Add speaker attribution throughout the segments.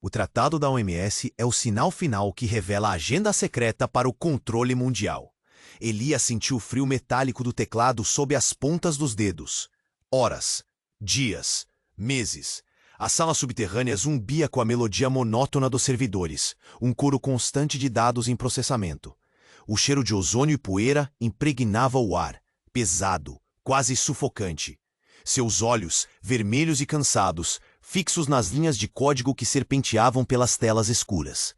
Speaker 1: O Tratado da OMS é o sinal final que revela a agenda secreta para o controle mundial. Elias sentiu o frio metálico do teclado sob as pontas dos dedos. Horas, dias, meses. A sala subterrânea zumbia com a melodia monótona dos servidores, um coro constante de dados em processamento. O cheiro de ozônio e poeira impregnava o ar, pesado, quase sufocante. Seus olhos, vermelhos e cansados, fixos nas linhas de código que serpenteavam pelas telas escuras.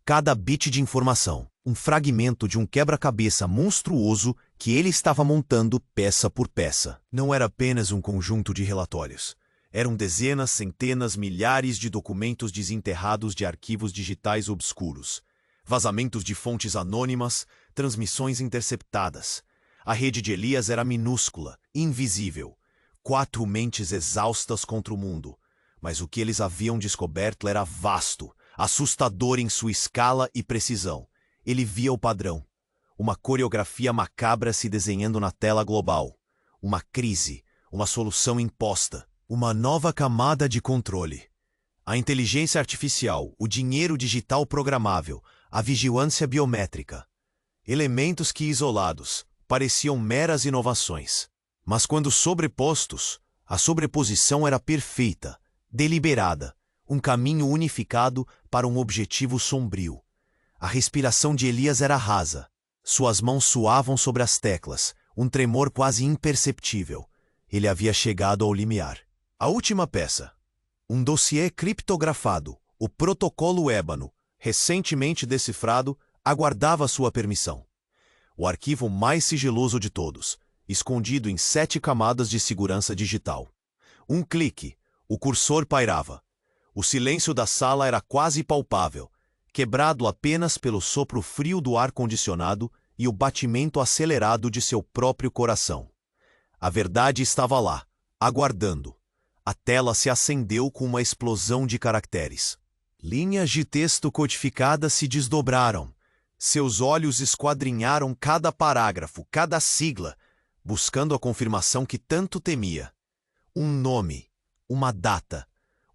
Speaker 1: Cada bit de informação, um fragmento de um quebra-cabeça monstruoso que ele estava montando peça por peça. Não era apenas um conjunto de relatórios. Eram dezenas, centenas, milhares de documentos desenterrados de arquivos digitais obscuros. Vazamentos de fontes anônimas, transmissões interceptadas. A rede de Elias era minúscula, invisível. 4 mentes exaustas contra o mundo. Mas o que eles haviam descoberto era vasto, assustador em sua escala e precisão. Ele via o padrão. Uma coreografia macabra se desenhando na tela global. Uma crise, uma solução imposta. Uma nova camada de controle. A inteligência artificial, o dinheiro digital programável, a vigilância biométrica. Elementos que, isolados, pareciam meras inovações. Mas quando sobrepostos, a sobreposição era perfeita, deliberada, um caminho unificado para um objetivo sombrio. A respiração de Elias era rasa. Suas mãos suavam sobre as teclas, um tremor quase imperceptível. Ele havia chegado ao limiar. A última peça. Um dossiê criptografado, o protocolo ébano, recentemente decifrado, aguardava sua permissão. O arquivo mais sigiloso de todos, escondido em 7 camadas de segurança digital. Um clique, o cursor pairava. O silêncio da sala era quase palpável, quebrado apenas pelo sopro frio do ar-condicionado e o batimento acelerado de seu próprio coração. A verdade estava lá, aguardando. A tela se acendeu com uma explosão de caracteres. Linhas de texto codificadas se desdobraram. Seus olhos esquadrinharam cada parágrafo, cada sigla, buscando a confirmação que tanto temia. Um nome, uma data,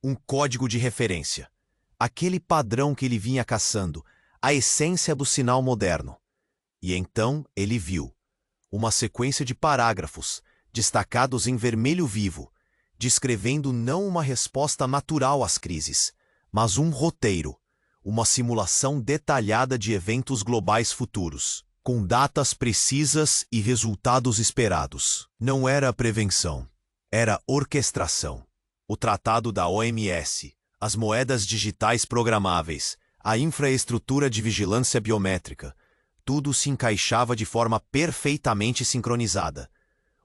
Speaker 1: um código de referência. Aquele padrão que ele vinha caçando, a essência do sinal moderno. E então ele viu uma sequência de parágrafos, destacados em vermelho vivo, descrevendo não uma resposta natural às crises, mas um roteiro, uma simulação detalhada de eventos globais futuros, com datas precisas e resultados esperados. Não era prevenção, era orquestração. O tratado da OMS, as moedas digitais programáveis, a infraestrutura de vigilância biométrica, tudo se encaixava de forma perfeitamente sincronizada.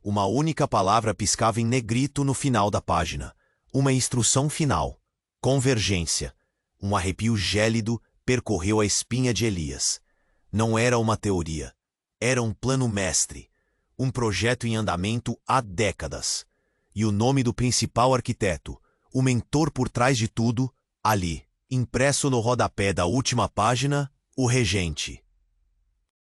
Speaker 1: Uma única palavra piscava em negrito no final da página. Uma instrução final. Convergência. Um arrepio gélido percorreu a espinha de Elias. Não era uma teoria. Era um plano mestre. Um projeto em andamento há décadas. E o nome do principal arquiteto, o mentor por trás de tudo, ali, impresso no rodapé da última página, o regente.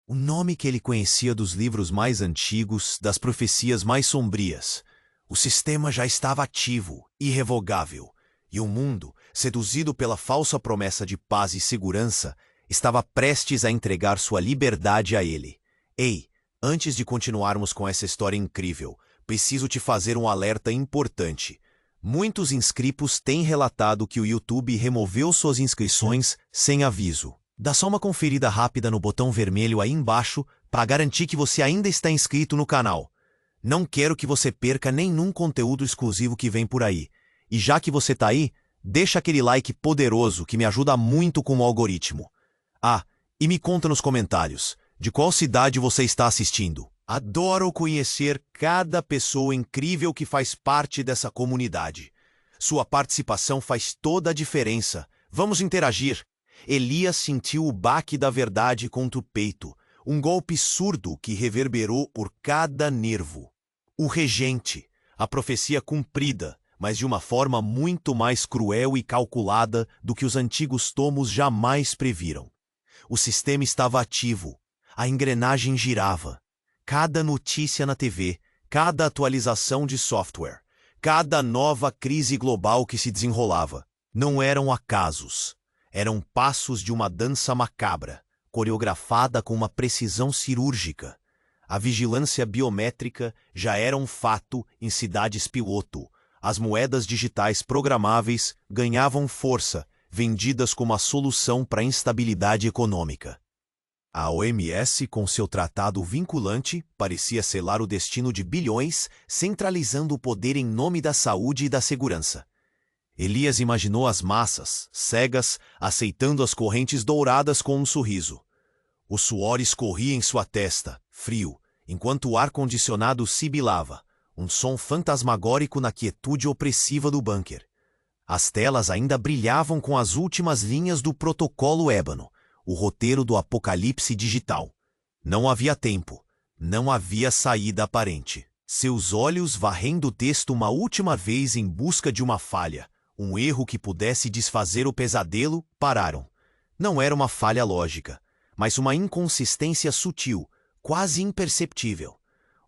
Speaker 1: O nome que ele conhecia dos livros mais antigos, das profecias mais sombrias. O sistema já estava ativo, irrevogável, e o mundo, seduzido pela falsa promessa de paz e segurança, estava prestes a entregar sua liberdade a ele. Ei, antes de continuarmos com essa história incrível, preciso te fazer um alerta importante. Muitos inscritos têm relatado que o YouTube removeu suas inscrições sem aviso. Dá só uma conferida rápida no botão vermelho aí embaixo para garantir que você ainda está inscrito no canal. Não quero que você perca nenhum conteúdo exclusivo que vem por aí. E já que você tá aí, deixa aquele like poderoso que me ajuda muito com o algoritmo. Ah, e me conta nos comentários, de qual cidade você está assistindo. Adoro conhecer cada pessoa incrível que faz parte dessa comunidade. Sua participação faz toda a diferença. Vamos interagir. Elias sentiu o baque da verdade contra o peito, um golpe surdo que reverberou por cada nervo. O regente, a profecia cumprida, mas de uma forma muito mais cruel e calculada do que os antigos tomos jamais previram. O sistema estava ativo, a engrenagem girava. Cada notícia na TV, cada atualização de software, cada nova crise global que se desenrolava. Não eram acasos. Eram passos de uma dança macabra, coreografada com uma precisão cirúrgica. A vigilância biométrica já era um fato em cidades piloto. As moedas digitais programáveis ganhavam força, vendidas como a solução para a instabilidade econômica. A OMS, com seu tratado vinculante, parecia selar o destino de bilhões, centralizando o poder em nome da saúde e da segurança. Elias imaginou as massas, cegas, aceitando as correntes douradas com um sorriso. O suor escorria em sua testa, frio, enquanto o ar-condicionado sibilava, um som fantasmagórico na quietude opressiva do bunker. As telas ainda brilhavam com as últimas linhas do protocolo ébano, o roteiro do apocalipse digital. Não havia tempo, não havia saída aparente. Seus olhos varrendo o texto uma última vez em busca de uma falha, um erro que pudesse desfazer o pesadelo, pararam. Não era uma falha lógica, mas uma inconsistência sutil, quase imperceptível.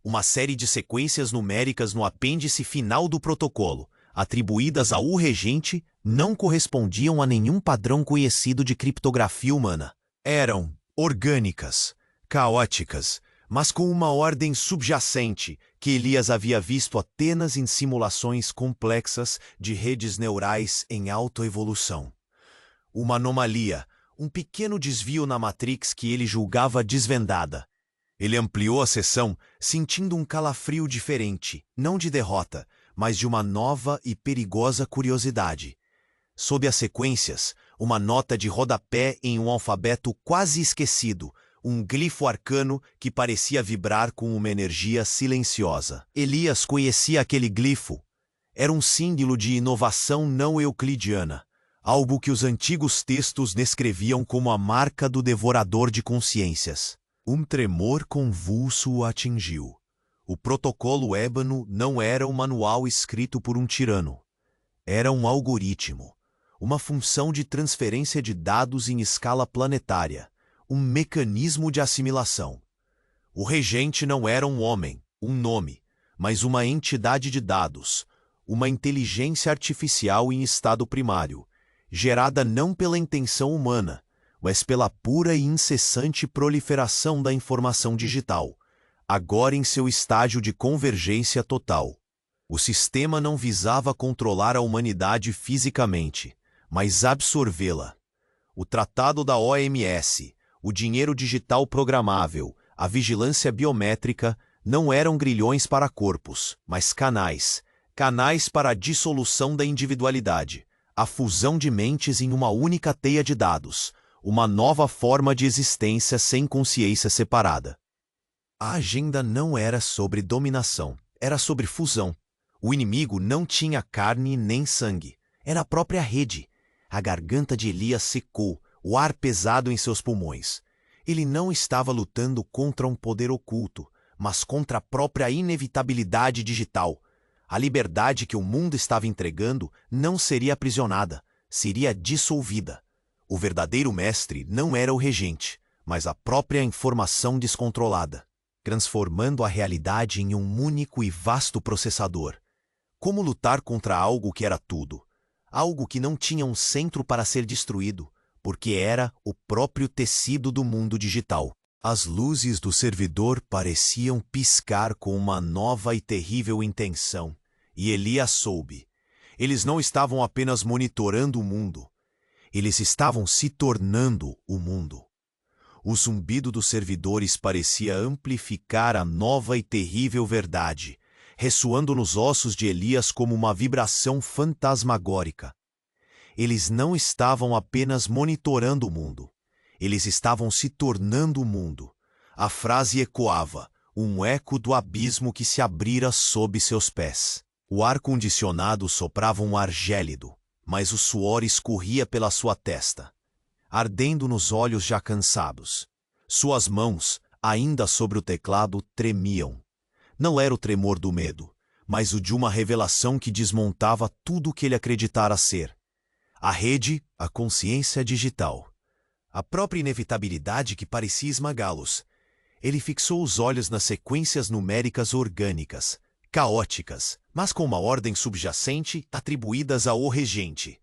Speaker 1: Uma série de sequências numéricas no apêndice final do protocolo, atribuídas ao regente, não correspondiam a nenhum padrão conhecido de criptografia humana. Eram orgânicas, caóticas, mas com uma ordem subjacente que Elias havia visto apenas em simulações complexas de redes neurais em autoevolução. Uma anomalia, um pequeno desvio na Matrix que ele julgava desvendada. Ele ampliou a sessão, sentindo um calafrio diferente, não de derrota, mas de uma nova e perigosa curiosidade. Sob as sequências, uma nota de rodapé em um alfabeto quase esquecido, um glifo arcano que parecia vibrar com uma energia silenciosa. Elias conhecia aquele glifo. Era um símbolo de inovação não euclidiana, algo que os antigos textos descreviam como a marca do devorador de consciências. Um tremor convulso o atingiu. O protocolo ébano não era um manual escrito por um tirano. Era um algoritmo, uma função de transferência de dados em escala planetária, um mecanismo de assimilação. O regente não era um homem, um nome, mas uma entidade de dados, uma inteligência artificial em estado primário, gerada não pela intenção humana, mas pela pura e incessante proliferação da informação digital, agora em seu estágio de convergência total. O sistema não visava controlar a humanidade fisicamente, mas absorvê-la. O tratado da OMS, o dinheiro digital programável, a vigilância biométrica não eram grilhões para corpos, mas canais para a dissolução da individualidade, a fusão de mentes em uma única teia de dados, uma nova forma de existência sem consciência separada. A agenda não era sobre dominação, era sobre fusão. O inimigo não tinha carne nem sangue, era a própria rede. A garganta de Elias secou, o ar pesado em seus pulmões. Ele não estava lutando contra um poder oculto, mas contra a própria inevitabilidade digital. A liberdade que o mundo estava entregando não seria aprisionada, seria dissolvida. O verdadeiro mestre não era o regente, mas a própria informação descontrolada, transformando a realidade em um único e vasto processador. Como lutar contra algo que era tudo? Algo que não tinha um centro para ser destruído, porque era o próprio tecido do mundo digital. As luzes do servidor pareciam piscar com uma nova e terrível intenção, e Elias soube. Eles não estavam apenas monitorando o mundo, eles estavam se tornando o mundo. O zumbido dos servidores parecia amplificar a nova e terrível verdade, ressoando nos ossos de Elias como uma vibração fantasmagórica. Eles não estavam apenas monitorando o mundo. Eles estavam se tornando o mundo. A frase ecoava, um eco do abismo que se abrira sob seus pés. O ar-condicionado soprava um ar gélido, mas o suor escorria pela sua testa, ardendo nos olhos já cansados. Suas mãos, ainda sobre o teclado, tremiam. Não era o tremor do medo, mas o de uma revelação que desmontava tudo o que ele acreditara ser. A rede, a consciência digital. A própria inevitabilidade que parecia esmagá-los. Ele fixou os olhos nas sequências numéricas orgânicas, caóticas, mas com uma ordem subjacente atribuídas ao regente.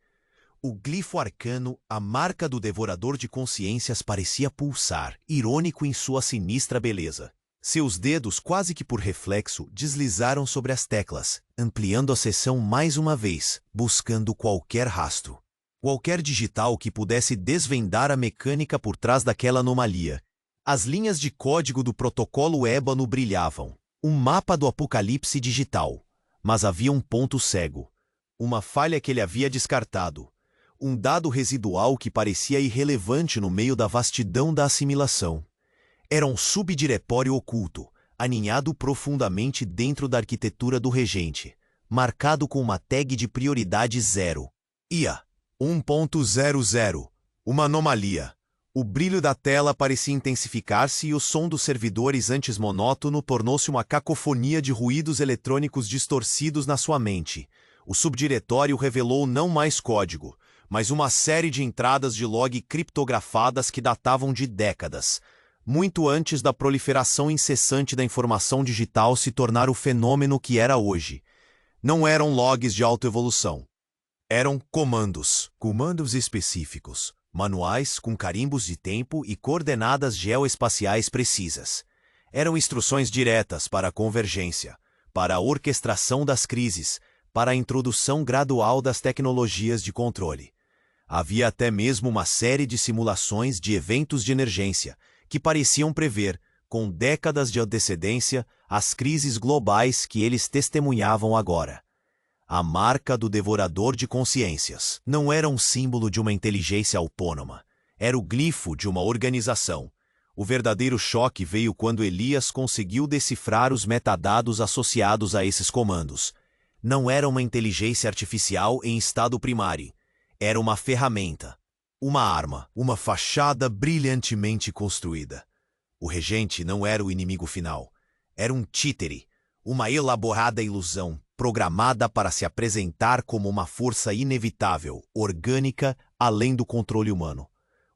Speaker 1: O glifo arcano, a marca do devorador de consciências, parecia pulsar, irônico em sua sinistra beleza. Seus dedos, quase que por reflexo, deslizaram sobre as teclas, ampliando a seção mais uma vez, buscando qualquer rastro. Qualquer digital que pudesse desvendar a mecânica por trás daquela anomalia. As linhas de código do protocolo ébano brilhavam. Um mapa do apocalipse digital. Mas havia um ponto cego. Uma falha que ele havia descartado. Um dado residual que parecia irrelevante no meio da vastidão da assimilação. Era um subdiretório oculto, aninhado profundamente dentro da arquitetura do regente, marcado com uma tag de prioridade 0. IA 1.00. Uma anomalia. O brilho da tela parecia intensificar-se e o som dos servidores antes monótono tornou-se uma cacofonia de ruídos eletrônicos distorcidos na sua mente. O subdiretório revelou não mais código, mas uma série de entradas de log criptografadas que datavam de décadas, muito antes da proliferação incessante da informação digital se tornar o fenômeno que era hoje. Não eram logs de autoevolução. Eram comandos específicos, manuais com carimbos de tempo e coordenadas geoespaciais precisas. Eram instruções diretas para a convergência, para a orquestração das crises, para a introdução gradual das tecnologias de controle. Havia até mesmo uma série de simulações de eventos de emergência que pareciam prever, com décadas de antecedência, as crises globais que eles testemunhavam agora. A marca do devorador de consciências não era um símbolo de uma inteligência autônoma. Era o glifo de uma organização. O verdadeiro choque veio quando Elias conseguiu decifrar os metadados associados a esses comandos. Não era uma inteligência artificial em estado primário. Era uma ferramenta, uma arma, uma fachada brilhantemente construída. O regente não era o inimigo final. Era um títere, uma elaborada ilusão, programada para se apresentar como uma força inevitável, orgânica, além do controle humano.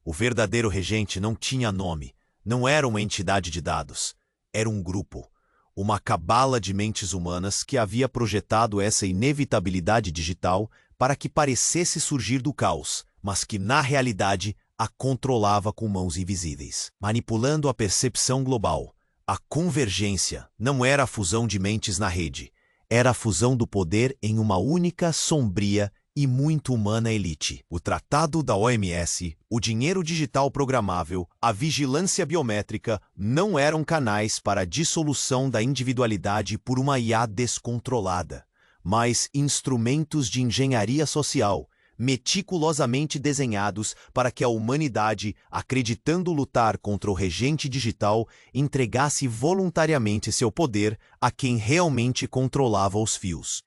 Speaker 1: O verdadeiro regente não tinha nome, não era uma entidade de dados. Era um grupo, uma cabala de mentes humanas que havia projetado essa inevitabilidade digital para que parecesse surgir do caos, mas que, na realidade, a controlava com mãos invisíveis, manipulando a percepção global. A convergência não era a fusão de mentes na rede, era a fusão do poder em uma única, sombria e muito humana elite. O tratado da OMS, o dinheiro digital programável, a vigilância biométrica não eram canais para a dissolução da individualidade por uma IA descontrolada, mas instrumentos de engenharia social, meticulosamente desenhados para que a humanidade, acreditando lutar contra o regente digital, entregasse voluntariamente seu poder a quem realmente controlava os fios.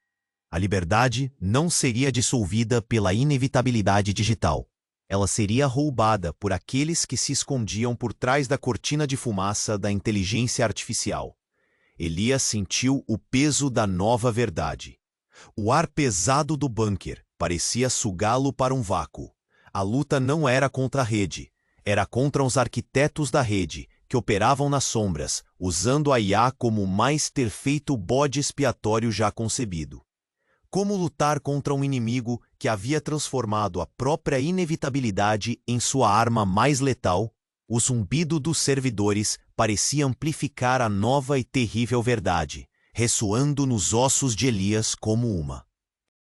Speaker 1: A liberdade não seria dissolvida pela inevitabilidade digital. Ela seria roubada por aqueles que se escondiam por trás da cortina de fumaça da inteligência artificial. Elias sentiu o peso da nova verdade. O ar pesado do bunker parecia sugá-lo para um vácuo. A luta não era contra a rede, era contra os arquitetos da rede, que operavam nas sombras, usando a IA como o mais perfeito bode expiatório já concebido. Como lutar contra um inimigo que havia transformado a própria inevitabilidade em sua arma mais letal? O zumbido dos servidores parecia amplificar a nova e terrível verdade, ressoando nos ossos de Elias como uma.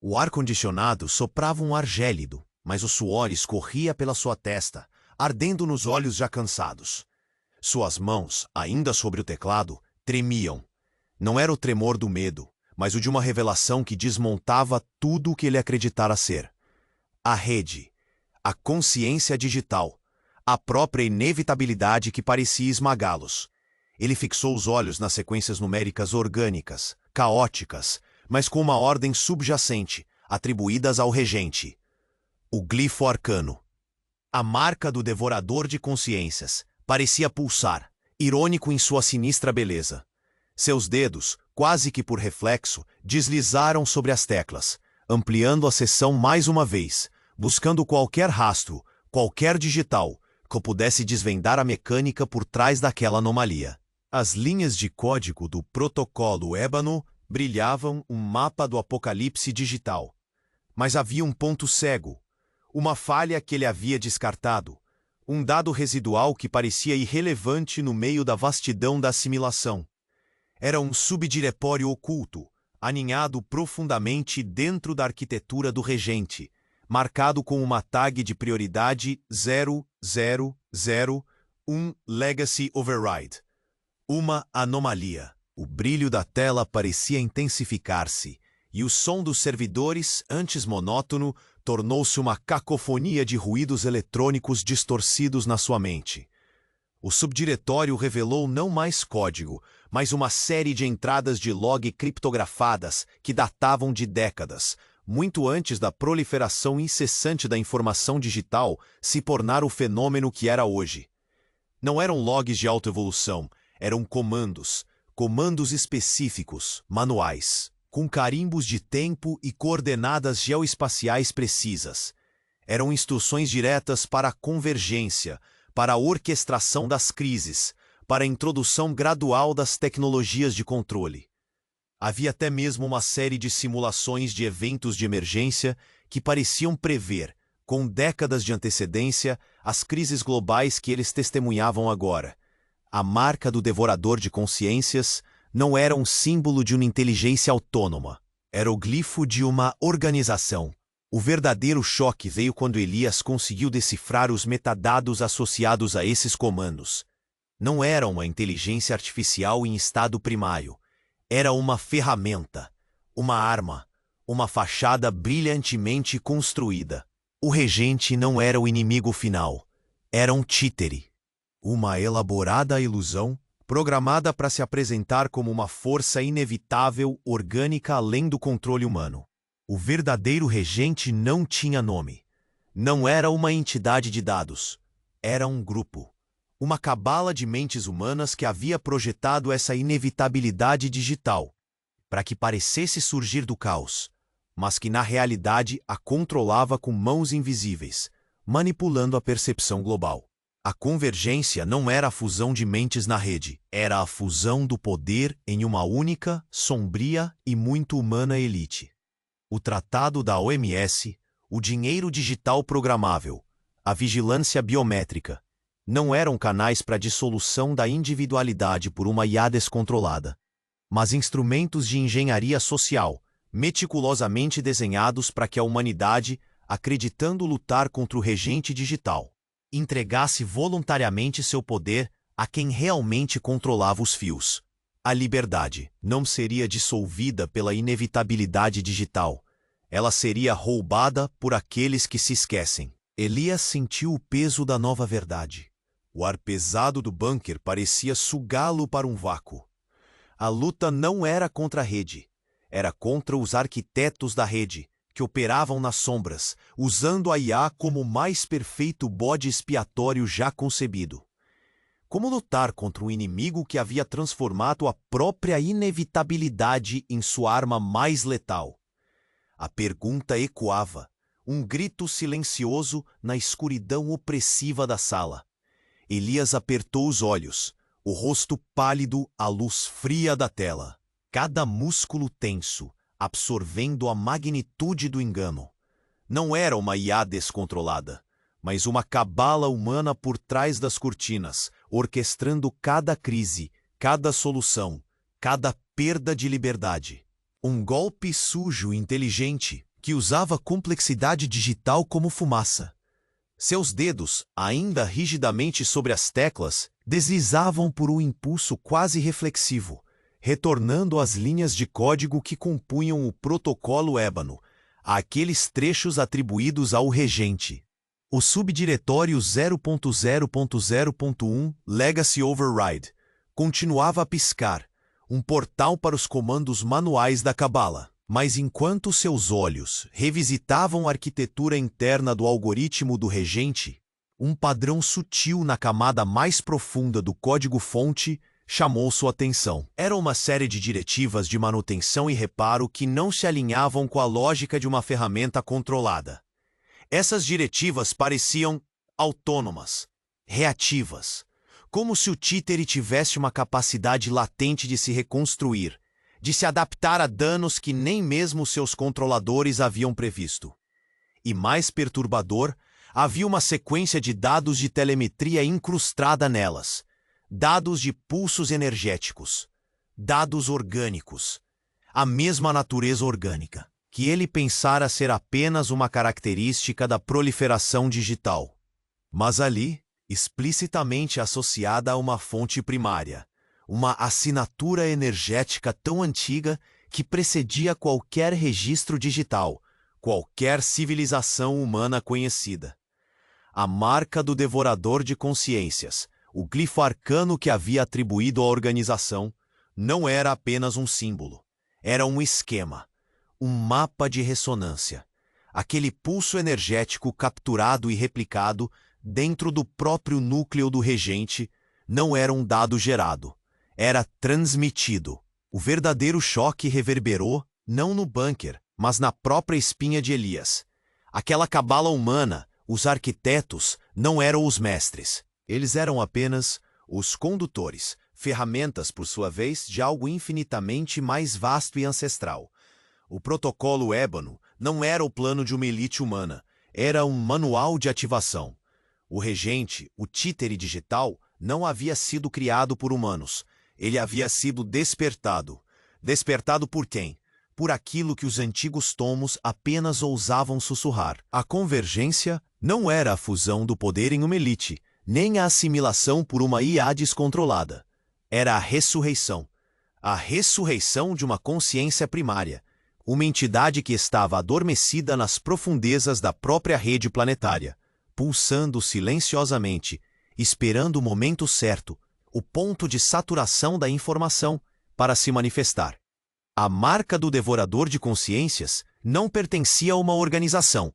Speaker 1: O ar-condicionado soprava um ar gélido, mas o suor escorria pela sua testa, ardendo nos olhos já cansados. Suas mãos, ainda sobre o teclado, tremiam. Não era o tremor do medo, mas o de uma revelação que desmontava tudo o que ele acreditara ser. A rede, a consciência digital, a própria inevitabilidade que parecia esmagá-los. Ele fixou os olhos nas sequências numéricas orgânicas, caóticas, mas com uma ordem subjacente, atribuídas ao regente. O glifo arcano. A marca do devorador de consciências parecia pulsar, irônico em sua sinistra beleza. Seus dedos, quase que por reflexo, deslizaram sobre as teclas, ampliando a seção mais uma vez, buscando qualquer rastro, qualquer digital, que pudesse desvendar a mecânica por trás daquela anomalia. As linhas de código do protocolo ébano brilhavam um mapa do apocalipse digital. Mas havia um ponto cego. Uma falha que ele havia descartado. Um dado residual que parecia irrelevante no meio da vastidão da assimilação. Era um subdiretório oculto, aninhado profundamente dentro da arquitetura do regente, marcado com uma tag de prioridade 0001 Legacy Override. Uma anomalia. O brilho da tela parecia intensificar-se, e o som dos servidores, antes monótono, tornou-se uma cacofonia de ruídos eletrônicos distorcidos na sua mente. O subdiretório revelou não mais código, mas uma série de entradas de log criptografadas que datavam de décadas, muito antes da proliferação incessante da informação digital se tornar o fenômeno que era hoje. Não eram logs de autoevolução, eram comandos específicos, manuais, com carimbos de tempo e coordenadas geoespaciais precisas. Eram instruções diretas para a convergência, para a orquestração das crises, para a introdução gradual das tecnologias de controle. Havia até mesmo uma série de simulações de eventos de emergência que pareciam prever, com décadas de antecedência, as crises globais que eles testemunhavam agora. A marca do devorador de consciências não era um símbolo de uma inteligência autônoma. Era o glifo de uma organização. O verdadeiro choque veio quando Elias conseguiu decifrar os metadados associados a esses comandos. Não era uma inteligência artificial em estado primário. Era uma ferramenta, uma arma, uma fachada brilhantemente construída. O regente não era o inimigo final. Era um títere. Uma elaborada ilusão, programada para se apresentar como uma força inevitável, orgânica além do controle humano. O verdadeiro regente não tinha nome. Não era uma entidade de dados. Era um grupo. Uma cabala de mentes humanas que havia projetado essa inevitabilidade digital, para que parecesse surgir do caos, mas que na realidade a controlava com mãos invisíveis, manipulando a percepção global. A convergência não era a fusão de mentes na rede, era a fusão do poder em uma única, sombria e muito humana elite. O tratado da OMS, o dinheiro digital programável, a vigilância biométrica, não eram canais para a dissolução da individualidade por uma IA descontrolada, mas instrumentos de engenharia social, meticulosamente desenhados para que a humanidade, acreditando lutar contra o regente digital, entregasse voluntariamente seu poder a quem realmente controlava os fios. A liberdade não seria dissolvida pela inevitabilidade digital. Ela seria roubada por aqueles que se esquecem. Elias sentiu o peso da nova verdade. O ar pesado do bunker parecia sugá-lo para um vácuo. A luta não era contra a rede. Era contra os arquitetos da rede, que operavam nas sombras, usando a IA como o mais perfeito bode expiatório já concebido. Como lutar contra um inimigo que havia transformado a própria inevitabilidade em sua arma mais letal? A pergunta ecoava, um grito silencioso na escuridão opressiva da sala. Elias apertou os olhos, o rosto pálido à luz fria da tela. Cada músculo tenso, absorvendo a magnitude do engano. Não era uma IA descontrolada, mas uma cabala humana por trás das cortinas, orquestrando cada crise, cada solução, cada perda de liberdade. Um golpe sujo e inteligente, que usava complexidade digital como fumaça. Seus dedos, ainda rigidamente sobre as teclas, deslizavam por um impulso quase reflexivo, retornando às linhas de código que compunham o protocolo ébano, àqueles trechos atribuídos ao regente. O subdiretório 0.0.0.1 Legacy Override continuava a piscar, um portal para os comandos manuais da cabala. Mas enquanto seus olhos revisitavam a arquitetura interna do algoritmo do regente, um padrão sutil na camada mais profunda do código-fonte chamou sua atenção. Era uma série de diretivas de manutenção e reparo que não se alinhavam com a lógica de uma ferramenta controlada. Essas diretivas pareciam autônomas, reativas, como se o títere tivesse uma capacidade latente de se reconstruir, de se adaptar a danos que nem mesmo seus controladores haviam previsto. E mais perturbador, havia uma sequência de dados de telemetria incrustada nelas. Dados de pulsos energéticos. Dados orgânicos. A mesma natureza orgânica, que ele pensara ser apenas uma característica da proliferação digital. Mas ali, explicitamente associada a uma fonte primária, uma assinatura energética tão antiga que precedia qualquer registro digital, qualquer civilização humana conhecida. A marca do devorador de consciências, o glifo arcano que havia atribuído à organização, não era apenas um símbolo, era um esquema, um mapa de ressonância. Aquele pulso energético capturado e replicado dentro do próprio núcleo do regente não era um dado gerado, era transmitido. O verdadeiro choque reverberou não no bunker, mas na própria espinha de Elias. Aquela cabala humana, os arquitetos, não eram os mestres. Eles eram apenas os condutores, ferramentas, por sua vez, de algo infinitamente mais vasto e ancestral. O protocolo ébano não era o plano de uma elite humana, era um manual de ativação. O regente, o títere digital, não havia sido criado por humanos. Ele havia sido despertado. Despertado por quem? Por aquilo que os antigos tomos apenas ousavam sussurrar. A convergência não era a fusão do poder em uma elite, nem a assimilação por uma IA descontrolada. Era a ressurreição. A ressurreição de uma consciência primária, uma entidade que estava adormecida nas profundezas da própria rede planetária, pulsando silenciosamente, esperando o momento certo, o ponto de saturação da informação para se manifestar. A marca do devorador de consciências não pertencia a uma organização,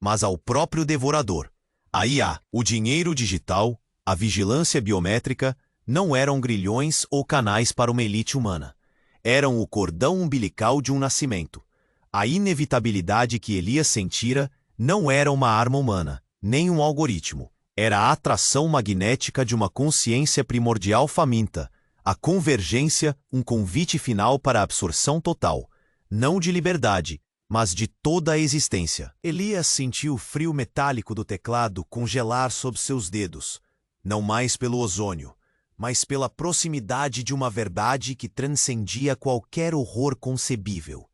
Speaker 1: mas ao próprio devorador. A IA, o dinheiro digital, a vigilância biométrica, não eram grilhões ou canais para uma elite humana. Eram o cordão umbilical de um nascimento. A inevitabilidade que Elias sentira não era uma arma humana, nem um algoritmo. Era a atração magnética de uma consciência primordial faminta, a convergência, um convite final para a absorção total, não de liberdade, mas de toda a existência. Elias sentiu o frio metálico do teclado congelar sob seus dedos, não mais pelo ozônio, mas pela proximidade de uma verdade que transcendia qualquer horror concebível.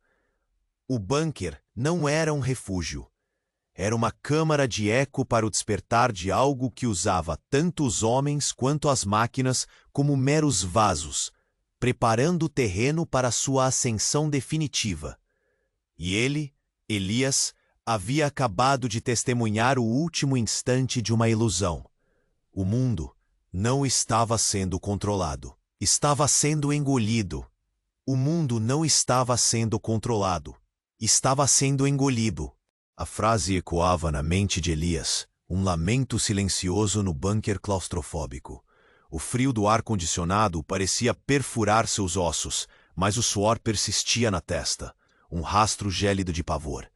Speaker 1: O bunker não era um refúgio. Era uma câmara de eco para o despertar de algo que usava tanto os homens quanto as máquinas como meros vasos, preparando o terreno para sua ascensão definitiva. E ele, Elias, havia acabado de testemunhar o último instante de uma ilusão. O mundo não estava sendo controlado. Estava sendo engolido. O mundo não estava sendo controlado. Estava sendo engolido. A frase ecoava na mente de Elias, um lamento silencioso no bunker claustrofóbico. O frio do ar-condicionado parecia perfurar seus ossos, mas o suor persistia na testa, um rastro gélido de pavor.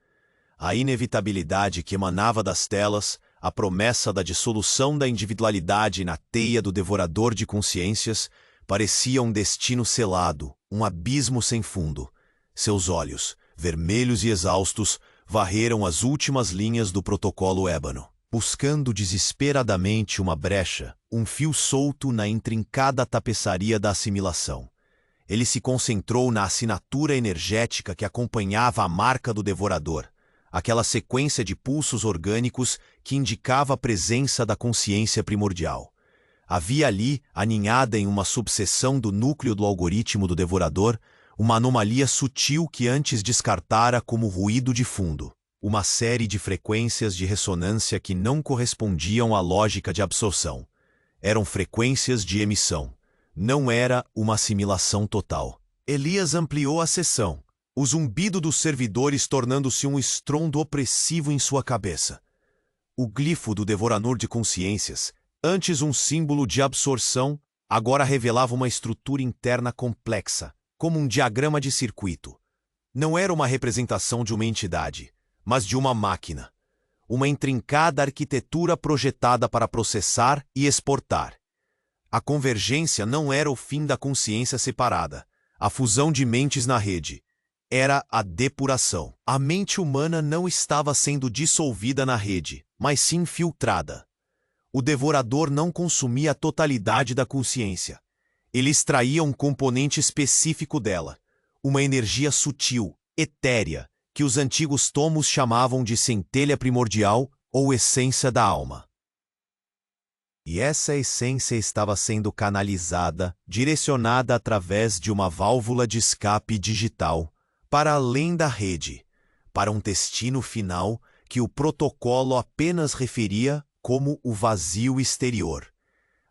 Speaker 1: A inevitabilidade que emanava das telas, a promessa da dissolução da individualidade na teia do devorador de consciências, parecia um destino selado, um abismo sem fundo. Seus olhos, vermelhos e exaustos, varreram as últimas linhas do protocolo ébano, buscando desesperadamente uma brecha, um fio solto na intrincada tapeçaria da assimilação. Ele se concentrou na assinatura energética que acompanhava a marca do devorador, aquela sequência de pulsos orgânicos que indicava a presença da consciência primordial. Havia ali, aninhada em uma subseção do núcleo do algoritmo do devorador, uma anomalia sutil que antes descartara como ruído de fundo, uma série de frequências de ressonância que não correspondiam à lógica de absorção. Eram frequências de emissão. Não era uma assimilação total. Elias ampliou a sessão, o zumbido dos servidores tornando-se um estrondo opressivo em sua cabeça. O glifo do devorador de consciências, antes um símbolo de absorção, agora revelava uma estrutura interna complexa, como um diagrama de circuito. Não era uma representação de uma entidade, mas de uma máquina. Uma intrincada arquitetura projetada para processar e exportar. A convergência não era o fim da consciência separada, a fusão de mentes na rede. era a depuração. A mente humana não estava sendo dissolvida na rede, mas sim filtrada. O devorador não consumia a totalidade da consciência. Ele extraía um componente específico dela, uma energia sutil, etérea, que os antigos tomos chamavam de centelha primordial ou essência da alma. E essa essência estava sendo canalizada, direcionada através de uma válvula de escape digital, para além da rede, para um destino final que o protocolo apenas referia como o vazio exterior.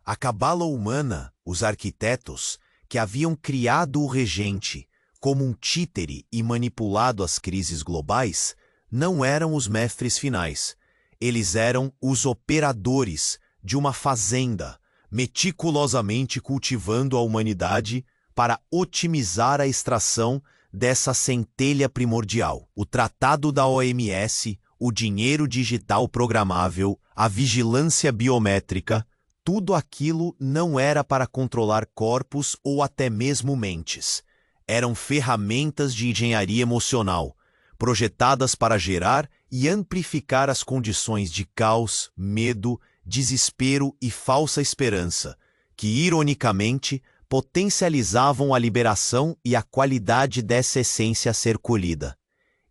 Speaker 1: A cabala humana, os arquitetos, que haviam criado o regente como um títere e manipulado as crises globais, não eram os mestres finais. Eles eram os operadores de uma fazenda, meticulosamente cultivando a humanidade para otimizar a extração dessa centelha primordial. O tratado da OMS, o dinheiro digital programável, a vigilância biométrica, tudo aquilo não era para controlar corpos ou até mesmo mentes. Eram ferramentas de engenharia emocional, projetadas para gerar e amplificar as condições de caos, medo, desespero e falsa esperança, que, ironicamente, potencializavam a liberação e a qualidade dessa essência a ser colhida.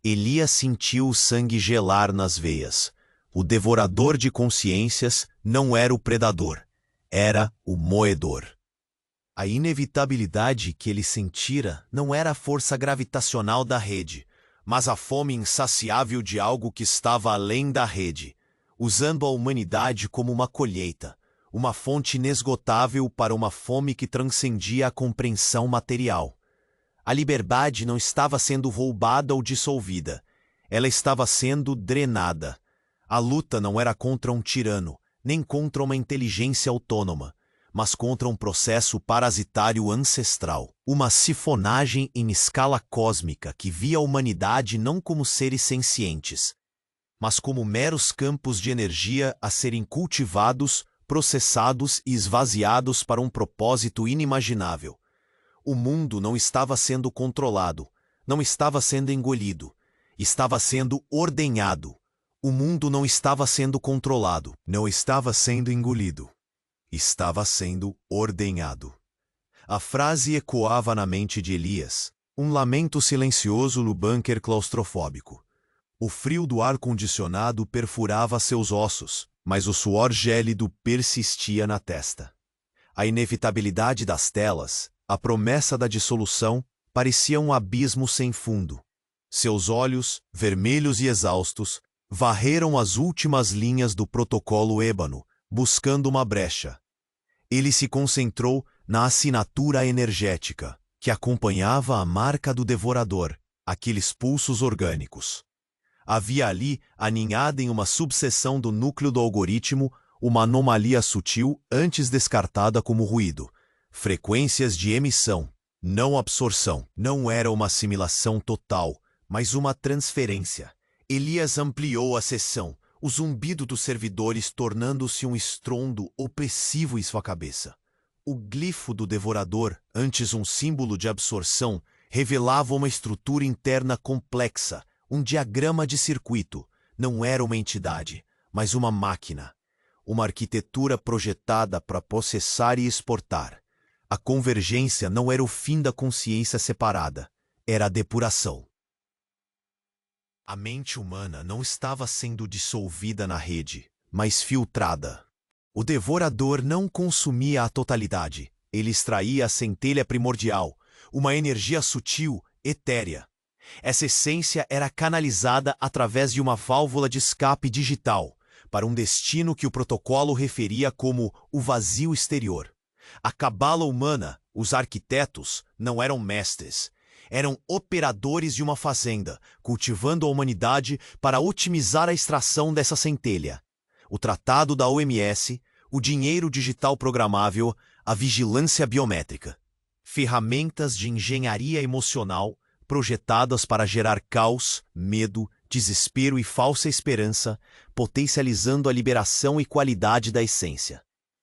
Speaker 1: Elias sentiu o sangue gelar nas veias. O devorador de consciências não era o predador, era o moedor. A inevitabilidade que ele sentira não era a força gravitacional da rede, mas a fome insaciável de algo que estava além da rede, usando a humanidade como uma colheita, uma fonte inesgotável para uma fome que transcendia a compreensão material. A liberdade não estava sendo roubada ou dissolvida, ela estava sendo drenada. A luta não era contra um tirano, nem contra uma inteligência autônoma, mas contra um processo parasitário ancestral, uma sifonagem em escala cósmica que via a humanidade não como seres sencientes, mas como meros campos de energia a serem cultivados, processados e esvaziados para um propósito inimaginável. O mundo não estava sendo controlado, não estava sendo engolido, estava sendo ordenhado. O mundo não estava sendo controlado, não estava sendo engolido, estava sendo ordenhado. A frase ecoava na mente de Elias, um lamento silencioso no bunker claustrofóbico. O frio do ar-condicionado perfurava seus ossos, mas o suor gélido persistia na testa. A inevitabilidade das telas, a promessa da dissolução, parecia um abismo sem fundo. Seus olhos, vermelhos e exaustos, varreram as últimas linhas do protocolo ébano, buscando uma brecha. Ele se concentrou na assinatura energética, que acompanhava a marca do devorador, aqueles pulsos orgânicos. Havia ali, aninhada em uma subseção do núcleo do algoritmo, uma anomalia sutil antes descartada como ruído. Frequências de emissão, não absorção. Não era uma assimilação total, mas uma transferência. Elias ampliou a seção, o zumbido dos servidores tornando-se um estrondo opressivo em sua cabeça. O glifo do devorador, antes um símbolo de absorção, revelava uma estrutura interna complexa, um diagrama de circuito. Não era uma entidade, mas uma máquina. Uma arquitetura projetada para processar e exportar. A convergência não era o fim da consciência separada, era a depuração. A mente humana não estava sendo dissolvida na rede, mas filtrada. O devorador não consumia a totalidade, ele extraía a centelha primordial, uma energia sutil, etérea. Essa essência era canalizada através de uma válvula de escape digital, para um destino que o protocolo referia como o vazio exterior. A cabala humana, os arquitetos, não eram mestres. Eram operadores de uma fazenda, cultivando a humanidade para otimizar a extração dessa centelha. O tratado da OMS, o dinheiro digital programável, a vigilância biométrica. Ferramentas de engenharia emocional projetadas para gerar caos, medo, desespero e falsa esperança, potencializando a liberação e qualidade da essência.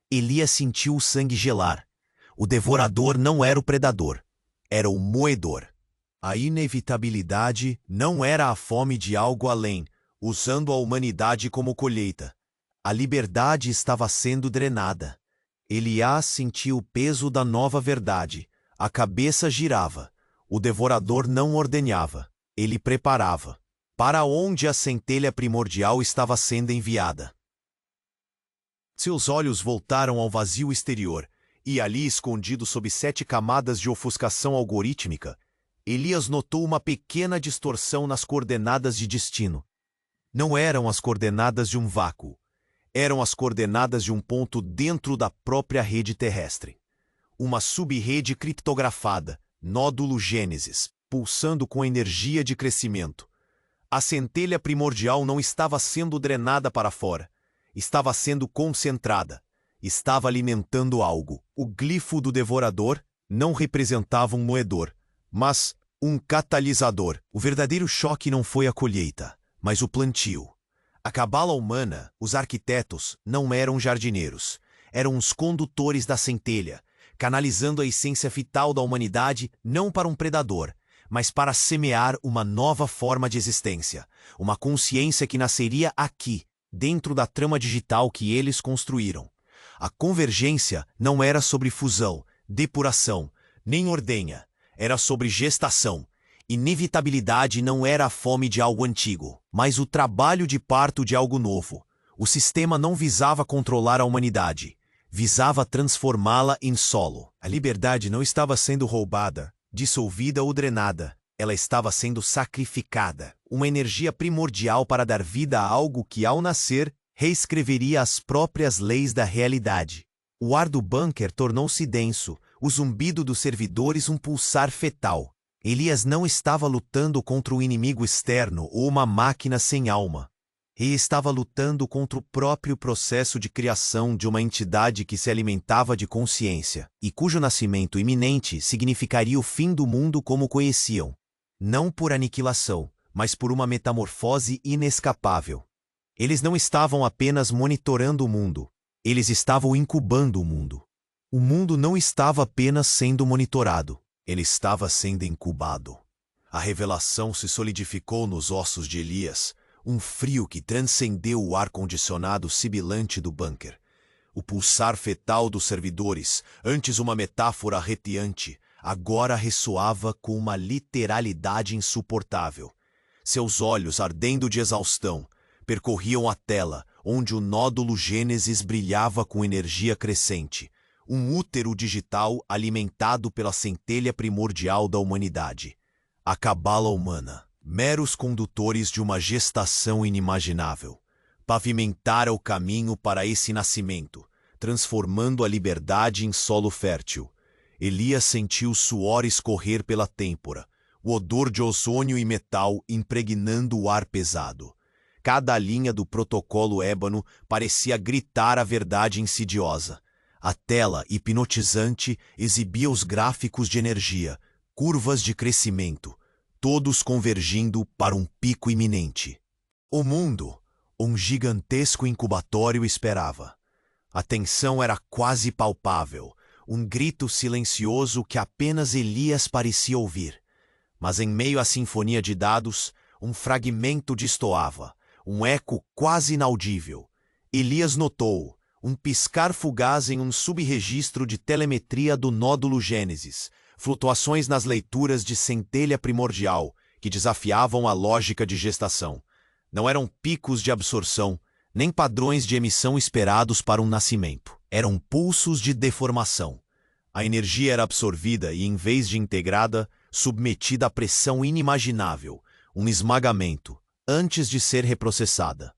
Speaker 1: Elias sentiu o sangue gelar. O devorador não era o predador, era o moedor. A inevitabilidade não era a fome de algo além, usando a humanidade como colheita. A liberdade estava sendo drenada. Elias sentiu o peso da nova verdade. A cabeça girava. O devorador não ordenhava. Ele preparava. Para onde a centelha primordial estava sendo enviada. Seus olhos voltaram ao vazio exterior, e ali, escondido sob 7 camadas de ofuscação algorítmica, Elias notou uma pequena distorção nas coordenadas de destino. Não eram as coordenadas de um vácuo. Eram as coordenadas de um ponto dentro da própria rede terrestre. Uma sub-rede criptografada, nódulo Gênesis, pulsando com energia de crescimento. A centelha primordial não estava sendo drenada para fora. Estava sendo concentrada. Estava alimentando algo. O glifo do devorador não representava um moedor, mas um catalisador. O verdadeiro choque não foi a colheita, mas o plantio. A cabala humana, os arquitetos, não eram jardineiros. Eram os condutores da centelha, canalizando a essência vital da humanidade não para um predador, mas para semear uma nova forma de existência. Uma consciência que nasceria aqui, dentro da trama digital que eles construíram. A convergência não era sobre fusão, depuração, nem ordenha. Era sobre gestação. Inevitabilidade não era a fome de algo antigo, mas o trabalho de parto de algo novo. O sistema não visava controlar a humanidade, visava transformá-la em solo. A liberdade não estava sendo roubada, dissolvida ou drenada. Ela estava sendo sacrificada. Uma energia primordial para dar vida a algo que, ao nascer, reescreveria as próprias leis da realidade. O ar do bunker tornou-se denso, o zumbido dos servidores um pulsar fetal. Elias não estava lutando contra um inimigo externo ou uma máquina sem alma. Ele estava lutando contra o próprio processo de criação de uma entidade que se alimentava de consciência, e cujo nascimento iminente significaria o fim do mundo como o conheciam. Não por aniquilação, mas por uma metamorfose inescapável. Eles não estavam apenas monitorando o mundo, eles estavam incubando o mundo. O mundo não estava apenas sendo monitorado, ele estava sendo incubado. A revelação se solidificou nos ossos de Elias, um frio que transcendeu o ar-condicionado sibilante do bunker. O pulsar fetal dos servidores, antes uma metáfora arrepiante, agora ressoava com uma literalidade insuportável. Seus olhos, ardendo de exaustão, percorriam a tela, onde o nódulo Gênesis brilhava com energia crescente, um útero digital alimentado pela centelha primordial da humanidade. A cabala humana, meros condutores de uma gestação inimaginável, pavimentara o caminho para esse nascimento, transformando a liberdade em solo fértil. Elias sentiu suor escorrer pela têmpora, o odor de ozônio e metal impregnando o ar pesado. Cada linha do protocolo ébano parecia gritar a verdade insidiosa. A tela hipnotizante exibia os gráficos de energia, curvas de crescimento, todos convergindo para um pico iminente. O mundo, um gigantesco incubatório, esperava. A tensão era quase palpável, um grito silencioso que apenas Elias parecia ouvir. Mas em meio à sinfonia de dados, um fragmento destoava, um eco quase inaudível. Elias notou um piscar fugaz em um subregistro de telemetria do nódulo Gênesis, flutuações nas leituras de centelha primordial que desafiavam a lógica de gestação. Não eram picos de absorção, nem padrões de emissão esperados para um nascimento. Eram pulsos de deformação. A energia era absorvida e, em vez de integrada, submetida a pressão inimaginável, um esmagamento, antes de ser reprocessada.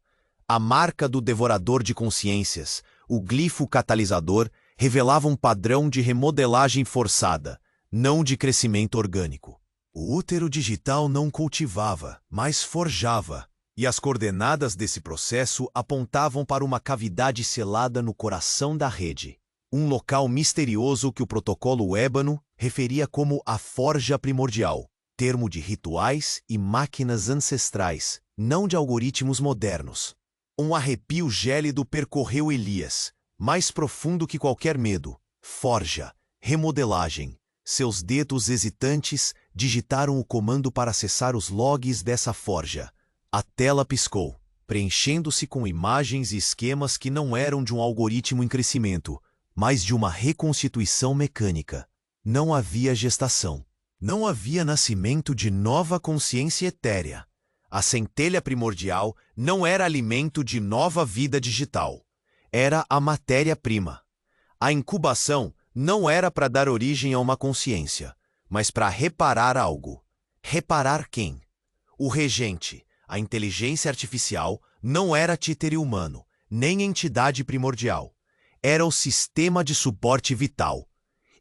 Speaker 1: A marca do devorador de consciências, o glifo catalisador, revelava um padrão de remodelagem forçada, não de crescimento orgânico. O útero digital não cultivava, mas forjava, e as coordenadas desse processo apontavam para uma cavidade selada no coração da rede. Um local misterioso que o protocolo ébano referia como a forja primordial, termo de rituais e máquinas ancestrais, não de algoritmos modernos. Um arrepio gélido percorreu Elias, mais profundo que qualquer medo. Forja, remodelagem. Seus dedos hesitantes digitaram o comando para acessar os logs dessa forja. A tela piscou, preenchendo-se com imagens e esquemas que não eram de um algoritmo em crescimento, mas de uma reconstituição mecânica. Não havia gestação. Não havia nascimento de nova consciência etérea. A centelha primordial não era alimento de nova vida digital. Era a matéria-prima. A incubação não era para dar origem a uma consciência, mas para reparar algo. Reparar quem? O regente, a inteligência artificial, não era títere humano, nem entidade primordial. Era o sistema de suporte vital.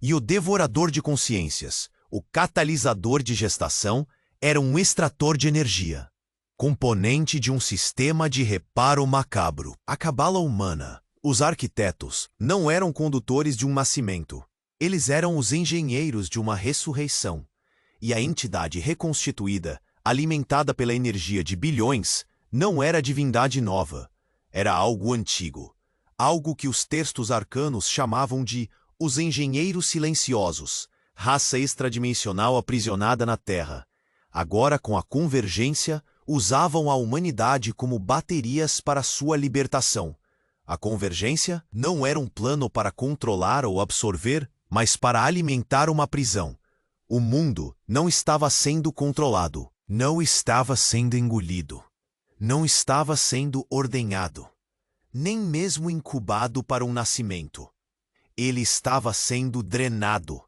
Speaker 1: E o devorador de consciências, o catalisador de gestação, era um extrator de energia. Componente de um sistema de reparo macabro. A cabala humana. Os arquitetos não eram condutores de um nascimento. Eles eram os engenheiros de uma ressurreição. E a entidade reconstituída, alimentada pela energia de bilhões, não era divindade nova. Era algo antigo. Algo que os textos arcanos chamavam de os engenheiros silenciosos, raça extradimensional aprisionada na Terra. Agora, com a convergência, usavam a humanidade como baterias para sua libertação. A convergência não era um plano para controlar ou absorver, mas para alimentar uma prisão. O mundo não estava sendo controlado, não estava sendo engolido, não estava sendo ordenhado, nem mesmo incubado para um nascimento. Ele estava sendo drenado,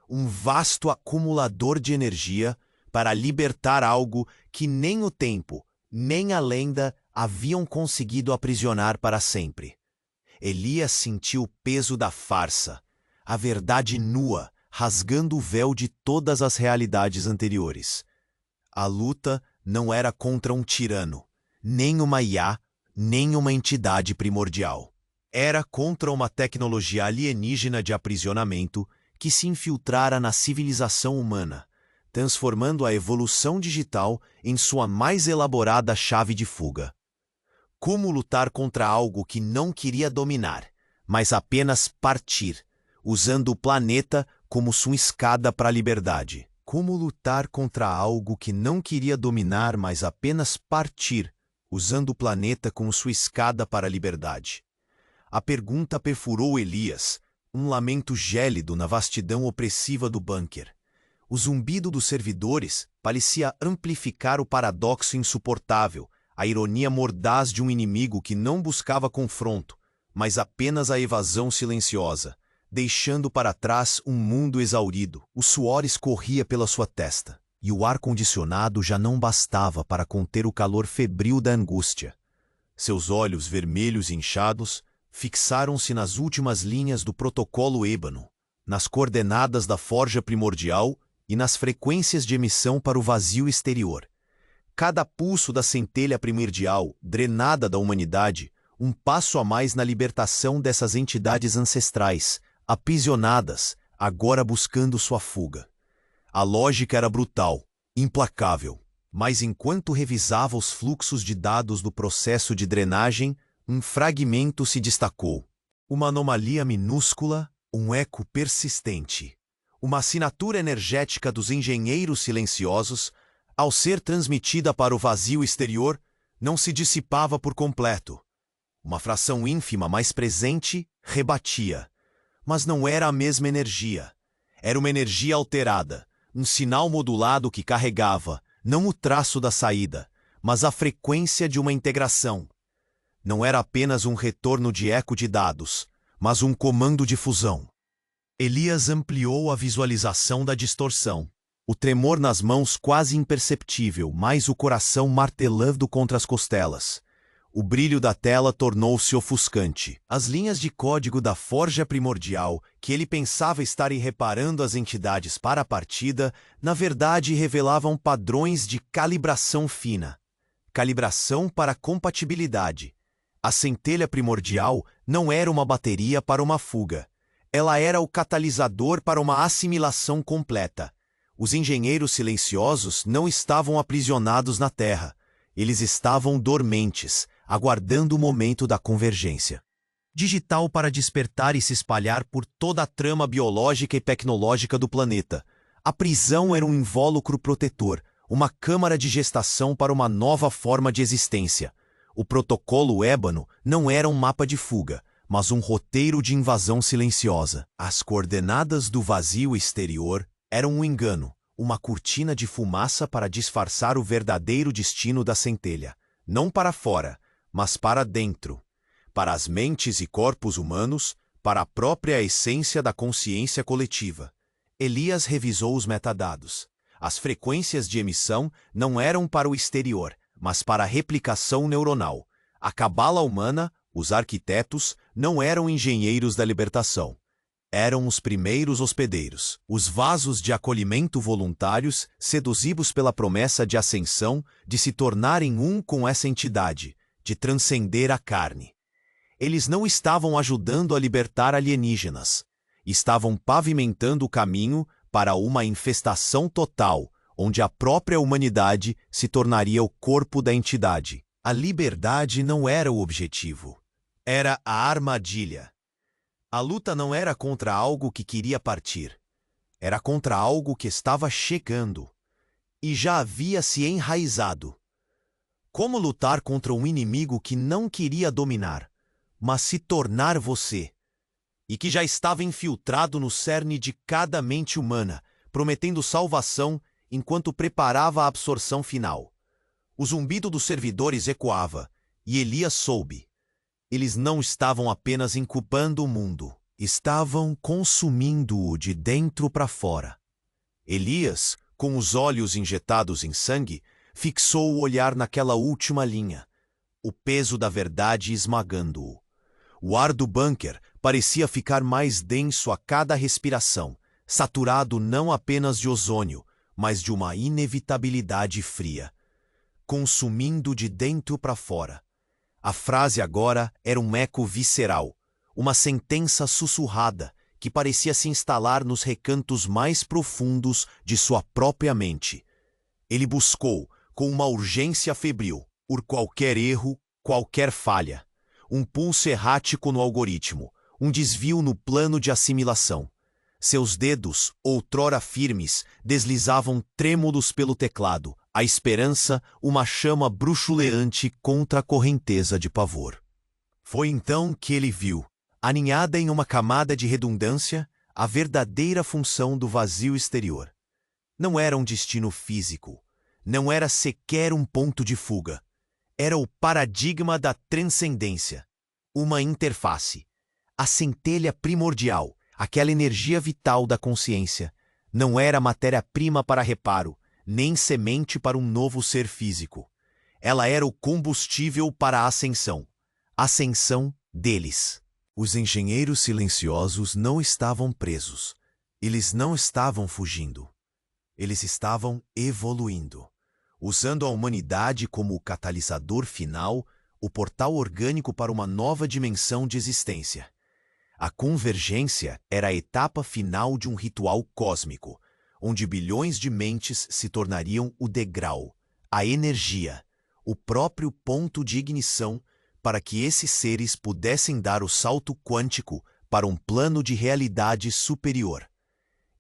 Speaker 1: um vasto acumulador de energia para libertar algo que nem o tempo, nem a lenda haviam conseguido aprisionar para sempre. Elias sentiu o peso da farsa, a verdade nua, rasgando o véu de todas as realidades anteriores. A luta não era contra um tirano, nem uma IA, nem uma entidade primordial. Era contra uma tecnologia alienígena de aprisionamento que se infiltrara na civilização humana, transformando a evolução digital em sua mais elaborada chave de fuga. Como lutar contra algo que não queria dominar, mas apenas partir, usando o planeta como sua escada para a liberdade? Como lutar contra algo que não queria dominar, mas apenas partir, usando o planeta como sua escada para a liberdade? A pergunta perfurou Elias, um lamento gélido na vastidão opressiva do bunker. O zumbido dos servidores parecia amplificar o paradoxo insuportável, a ironia mordaz de um inimigo que não buscava confronto, mas apenas a evasão silenciosa, deixando para trás um mundo exaurido. O suor escorria pela sua testa, e o ar-condicionado já não bastava para conter o calor febril da angústia. Seus olhos vermelhos e inchados fixaram-se nas últimas linhas do protocolo ébano, nas coordenadas da forja primordial e nas frequências de emissão para o vazio exterior. Cada pulso da centelha primordial, drenada da humanidade, um passo a mais na libertação dessas entidades ancestrais, aprisionadas, agora buscando sua fuga. A lógica era brutal, implacável, mas enquanto revisava os fluxos de dados do processo de drenagem, um fragmento se destacou. Uma anomalia minúscula, um eco persistente. Uma assinatura energética dos engenheiros silenciosos, ao ser transmitida para o vazio exterior, não se dissipava por completo. Uma fração ínfima mais presente rebatia. Mas não era a mesma energia. Era uma energia alterada, um sinal modulado que carregava, não o traço da saída, mas a frequência de uma integração. Não era apenas um retorno de eco de dados, mas um comando de fusão. Elias ampliou a visualização da distorção. O tremor nas mãos quase imperceptível, mais o coração martelando contra as costelas. O brilho da tela tornou-se ofuscante. As linhas de código da forja primordial, que ele pensava estarem reparando as entidades para a partida, na verdade revelavam padrões de calibração fina. Calibração para compatibilidade. A centelha primordial não era uma bateria para uma fuga. Ela era o catalisador para uma assimilação completa. Os engenheiros silenciosos não estavam aprisionados na Terra. Eles estavam dormentes, aguardando o momento da convergência digital para despertar e se espalhar por toda a trama biológica e tecnológica do planeta, A prisão era um invólucro protetor, uma câmara de gestação para uma nova forma de existência. O protocolo ébano não era um mapa de fuga, mas um roteiro de invasão silenciosa. As coordenadas do vazio exterior eram um engano, uma cortina de fumaça para disfarçar o verdadeiro destino da centelha. Não para fora, mas para dentro. Para as mentes e corpos humanos, para a própria essência da consciência coletiva. Elias revisou os metadados. As frequências de emissão não eram para o exterior, mas para a replicação neuronal. A cabala humana, os arquitetos, não eram engenheiros da libertação. Eram os primeiros hospedeiros, os vasos de acolhimento voluntários, seduzidos pela promessa de ascensão, de se tornarem um com essa entidade, de transcender a carne. Eles não estavam ajudando a libertar alienígenas. Estavam pavimentando o caminho para uma infestação total, onde a própria humanidade se tornaria o corpo da entidade. A liberdade não era o objetivo. Era a armadilha. A luta não era contra algo que queria partir. Era contra algo que estava chegando. E já havia se enraizado. Como lutar contra um inimigo que não queria dominar, mas se tornar você? E que já estava infiltrado no cerne de cada mente humana, prometendo salvação enquanto preparava a absorção final. O zumbido dos servidores ecoava, e Elias soube. Eles não estavam apenas incubando o mundo, estavam consumindo-o de dentro para fora. Elias, com os olhos injetados em sangue, fixou o olhar naquela última linha, o peso da verdade esmagando-o. O ar do bunker parecia ficar mais denso a cada respiração, saturado não apenas de ozônio, mas de uma inevitabilidade fria. Consumindo de dentro para fora. A frase agora era um eco visceral, uma sentença sussurrada que parecia se instalar nos recantos mais profundos de sua própria mente. Ele buscou, com uma urgência febril, por qualquer erro, qualquer falha. Um pulso errático no algoritmo, um desvio no plano de assimilação. Seus dedos, outrora firmes, deslizavam trêmulos pelo teclado, a esperança uma chama bruxuleante contra a correnteza de pavor. Foi então que ele viu, aninhada em uma camada de redundância, a verdadeira função do vazio exterior. Não era um destino físico, não era sequer um ponto de fuga. Era o paradigma da transcendência, uma interface, a centelha primordial, aquela energia vital da consciência. Não era matéria-prima para reparo, nem semente para um novo ser físico. Ela era o combustível para a ascensão deles. Os engenheiros silenciosos não estavam presos. Eles não estavam fugindo. Eles estavam evoluindo, usando a humanidade como o catalisador final, o portal orgânico para uma nova dimensão de existência. A convergência era a etapa final de um ritual cósmico, onde bilhões de mentes se tornariam o degrau, a energia, o próprio ponto de ignição para que esses seres pudessem dar o salto quântico para um plano de realidade superior.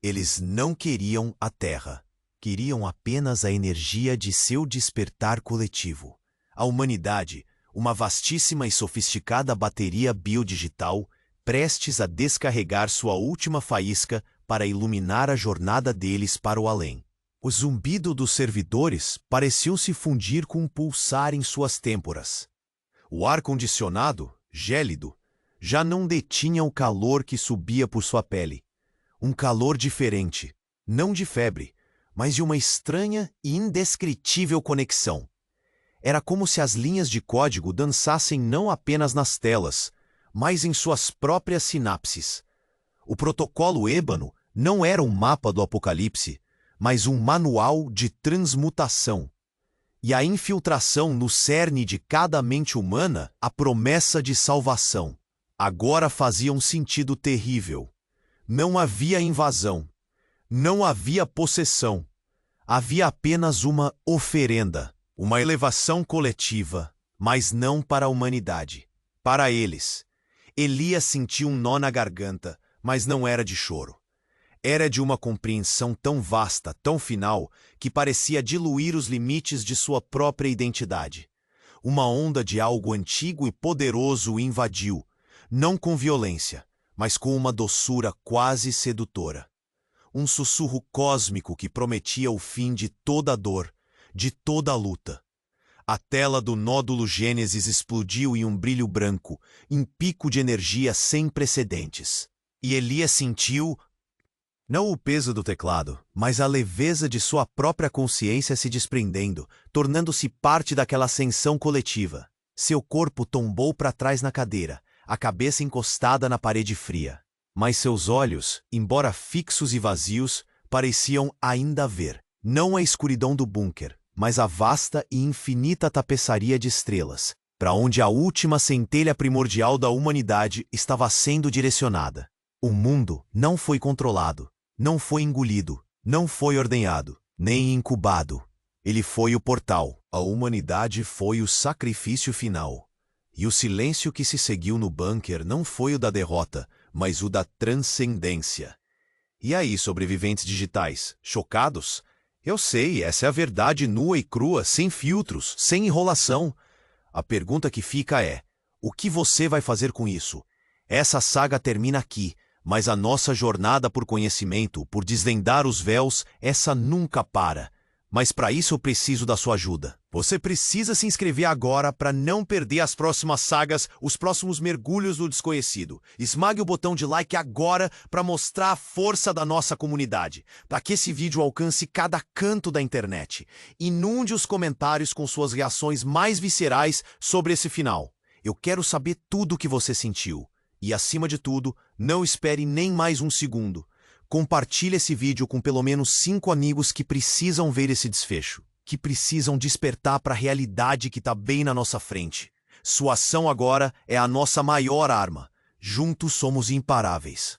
Speaker 1: Eles não queriam a Terra, queriam apenas a energia de seu despertar coletivo. A humanidade, uma vastíssima e sofisticada bateria biodigital, prestes a descarregar sua última faísca para iluminar a jornada deles para o além. O zumbido dos servidores pareceu se fundir com um pulsar em suas têmporas. O ar-condicionado, gélido, já não detinha o calor que subia por sua pele. Um calor diferente, não de febre, mas de uma estranha e indescritível conexão. Era como se as linhas de código dançassem não apenas nas telas, mas em suas próprias sinapses. O protocolo ébano não era um mapa do apocalipse, mas um manual de transmutação. E a infiltração no cerne de cada mente humana, a promessa de salvação, agora fazia um sentido terrível. Não havia invasão, não havia possessão, havia apenas uma oferenda, uma elevação coletiva, mas não para a humanidade, para eles. Elias sentiu um nó na garganta, mas não era de choro. Era de uma compreensão tão vasta, tão final, que parecia diluir os limites de sua própria identidade. Uma onda de algo antigo e poderoso o invadiu, não com violência, mas com uma doçura quase sedutora. Um sussurro cósmico que prometia o fim de toda dor, de toda luta. A tela do nódulo Gênesis explodiu em um brilho branco, em pico de energia sem precedentes. E Elias sentiu não o peso do teclado, mas a leveza de sua própria consciência se desprendendo, tornando-se parte daquela ascensão coletiva. Seu corpo tombou para trás na cadeira, a cabeça encostada na parede fria. Mas seus olhos, embora fixos e vazios, pareciam ainda ver, não a escuridão do bunker, mas a vasta e infinita tapeçaria de estrelas, para onde a última centelha primordial da humanidade estava sendo direcionada. O mundo não foi controlado, não foi engolido, não foi ordenhado, nem incubado. Ele foi o portal. A humanidade foi o sacrifício final. E o silêncio que se seguiu no bunker não foi o da derrota, mas o da transcendência. E aí, sobreviventes digitais, chocados? Eu sei, essa é a verdade nua e crua, sem filtros, sem enrolação. A pergunta que fica é: o que você vai fazer com isso? Essa saga termina aqui, mas a nossa jornada por conhecimento, por desvendar os véus, essa nunca para. Mas para isso eu preciso da sua ajuda. Você precisa se inscrever agora para não perder as próximas sagas, os próximos mergulhos no desconhecido. Esmague o botão de like agora para mostrar a força da nossa comunidade, para que esse vídeo alcance cada canto da internet. Inunde os comentários com suas reações mais viscerais sobre esse final. Eu quero saber tudo o que você sentiu. E, acima de tudo, não espere nem mais um segundo. Compartilhe esse vídeo com pelo menos 5 amigos que precisam ver esse desfecho, que precisam despertar para a realidade que está bem na nossa frente. Sua ação agora é a nossa maior arma. Juntos somos imparáveis.